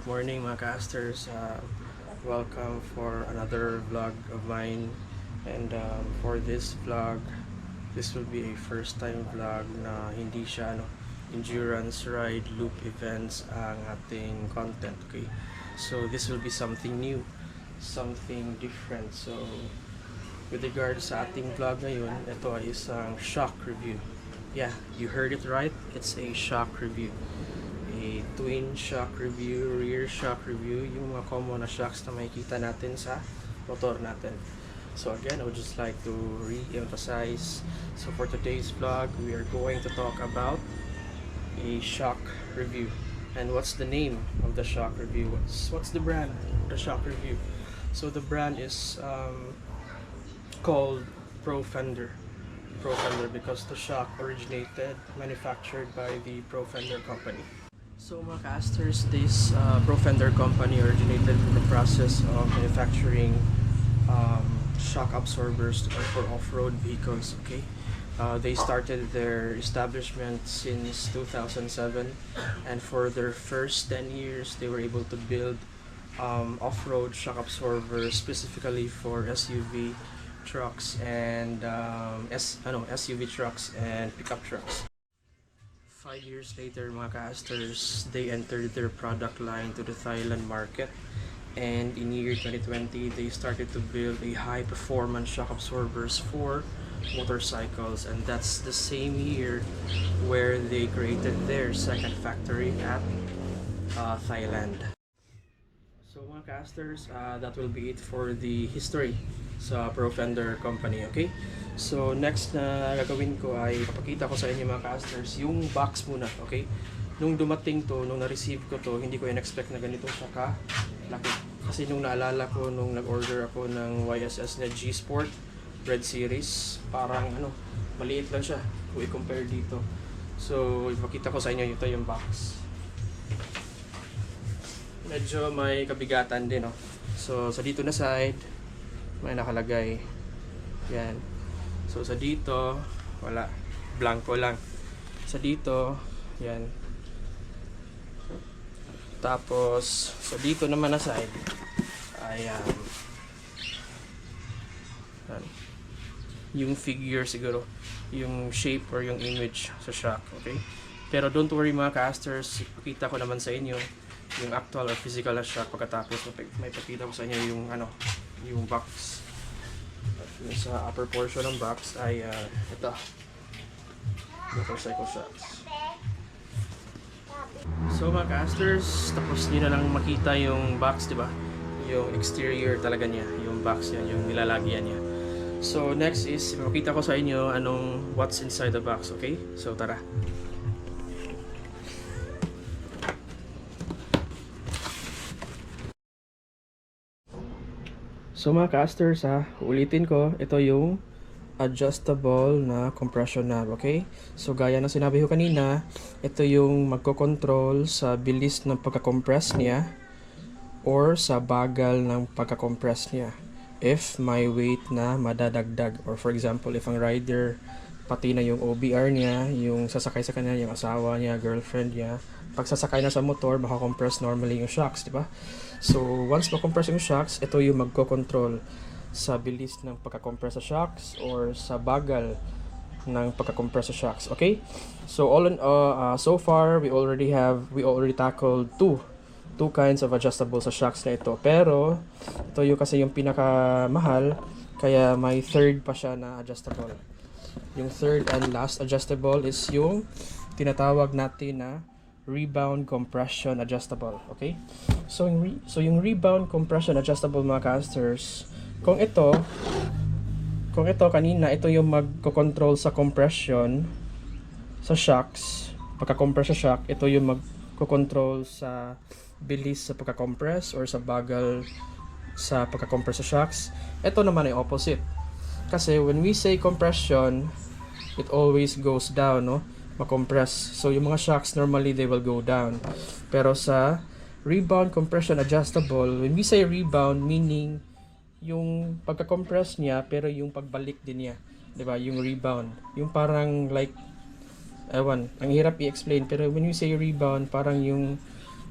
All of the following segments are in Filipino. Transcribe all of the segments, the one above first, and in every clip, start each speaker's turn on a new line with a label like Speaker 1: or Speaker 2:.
Speaker 1: good morning mga casters. Welcome for another vlog of mine. And for this vlog, this will be a first time vlog na hindi siya endurance ride loop events ang ating content. Okay, so this will be something new, something different. So with regards sa ating vlog ngayon, ito ay isang shock review. Yeah, you heard it right, it's a shock review. A twin shock review, rear shock review, yung mga common na shocks na makikita natin sa motor natin. So again, I would just like to re-emphasize, so for today's vlog, we are going to talk about a shock review. And what's the name of the shock review? What's the brand of the shock review? So the brand is called Pro Fender. Pro Fender because the shock originated, manufactured by the Pro Fender company. So mga casters, this Pro Fender company originated from the process of manufacturing shock absorbers for off-road vehicles. Okay, they started their establishment since 2007, and for their first 10 years, they were able to build off-road shock absorbers specifically for SUV trucks and SUV trucks and pickup trucks. 5 years later, mga casters, they entered their product line to the Thailand market, and in year 2020 they started to build a high performance shock absorbers for motorcycles, and that's the same year where they created their second factory at Thailand. So mga casters, that will be it for the history sa Pro Fender company. Okay, so next na gagawin ko ay papakita ko sa inyo mga casters yung box muna. Okay, nung dumating to, nung na-receive ko to, hindi ko in-expect na ganito siya laki. Kasi nung naalala ko nung nag-order ako ng YSS na G Sport Red Series, parang maliit lang siya kung i-compare dito. So ipakita ko sa inyo, ito yung box. Medyo may kabigatan din, no? So sa dito na side may nakalagay yan. So sa dito wala, blanco lang. Sa dito yan. Tapos sa dito naman na side ay yan, yung figure siguro, yung shape or yung image sa shock. Okay, pero don't worry mga casters, ipakita ko naman sa inyo yung actual or physical na shock pagkatapos may pakita ko sa inyo yung yung box. Yung sa upper portion ng box ay ito, motorcycle shocks. So mga casters, tapos nyo na lang makita yung box, di ba? Yung exterior talaga niya, yung box niya, yung nilalagyan niya. So next is makita ko sa inyo what's inside the box. Okay, so tara. So mga casters, ulitin ko, ito yung adjustable na compression knob. Okay, so gaya ng sinabi ko kanina, ito yung magko-control sa bilis ng pagka-compress niya or sa bagal ng pagka-compress niya if may weight na madadagdag, or for example if ang rider pati na yung OBR niya, yung sasakay sa kanya, yung asawa niya, girlfriend niya, pag sasakay na sa motor, maka-compress normally yung shocks, di ba? So once ma-compress yung shocks, ito yung magko-control sa bilis ng pagka-compress sa shocks or sa bagal ng pagka-compress sa shocks. Okay, so so far we already tackled two kinds of adjustable sa shocks na ito, pero ito yung kasi yung pinakamahal, kaya may third pa siya na adjustable. Yung third and last adjustable is yung tinatawag natin na rebound compression adjustable. Okay, so yung rebound compression adjustable mga casters, kung ito kanina, ito yung magko-control sa compression sa shocks, pagka-compress sa shock, ito yung magko-control sa bilis sa pagka-compress or sa bagal sa pagka-compress sa shocks. Ito naman ay opposite. Kasi when we say compression, it always goes down, no? Ma-compress. So yung mga shocks normally they will go down. Pero sa rebound compression adjustable, when we say rebound, meaning yung pagka-compress niya pero yung pagbalik din niya, 'di ba? Yung rebound, yung parang like ang hirap i-explain, pero when you say rebound, parang yung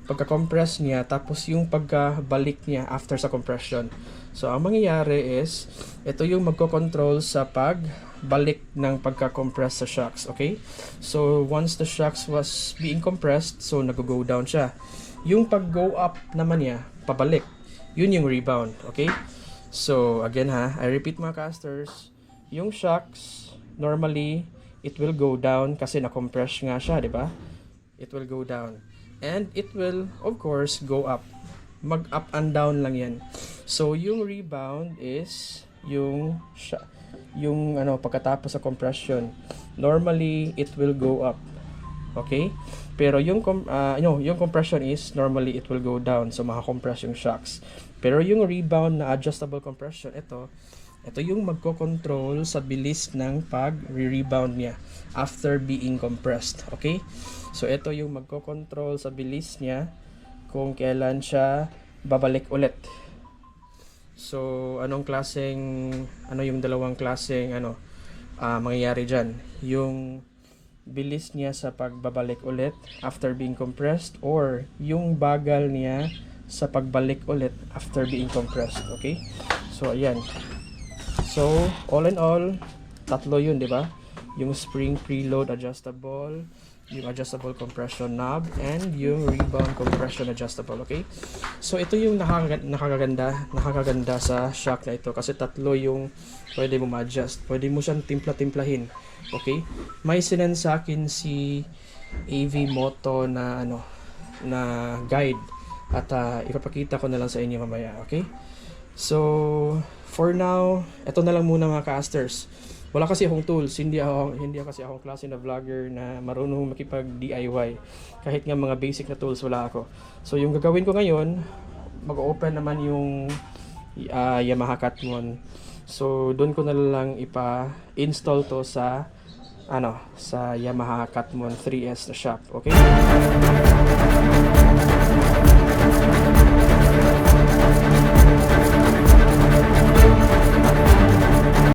Speaker 1: pagka-compress niya, tapos yung pagkabalik niya after sa compression. So, ang mangyayari is, ito yung magko-control sa pagbalik ng pagka-compress sa shocks, okay? So, once the shocks was being compressed, so nag-go down siya. Yung pag-go up naman niya, pabalik. Yun yung rebound, okay? So, again ha, I repeat mga casters, yung shocks, normally, it will go down kasi na-compress nga siya, di ba? It will go down. And it will, of course, go up. Mag-up and down lang yan. So, yung rebound is yung pagkatapos sa compression. Normally, it will go up. Okay? Pero yung compression is, normally, it will go down. So, maka-compress yung shocks. Pero yung rebound na adjustable compression, ito yung magko-control sa bilis ng pag-rebound niya after being compressed. Okay? So, ito yung magko-control sa bilis niya kung kailan siya babalik ulit. So, ano yung dalawang klaseng mangyayari dyan? Yung bilis niya sa pagbabalik ulit after being compressed, or yung bagal niya sa pagbalik ulit after being compressed. Okay? So, ayan. So, all in all, tatlo yun, di ba? Yung spring preload adjustable, yung adjustable compression knob, and yung rebound compression adjustable, okay? So, ito yung nakakaganda sa shock na ito kasi tatlo yung pwede mo ma-adjust. Pwede mo siyang timpla-timplahin, okay? May sinend sa akin si AV Moto na guide at ipapakita ko na lang sa inyo mamaya, okay? So, for now, ito na lang muna mga casters. Wala kasi akong tools, hindi kasi akong klase na vlogger na marunong makipag-DIY. Kahit nga mga basic na tools, wala ako. So, yung gagawin ko ngayon, mag-open naman yung Yamaha Catmon. So, doon ko na lang ipa-install to sa Yamaha Catmon 3S na shop, okay?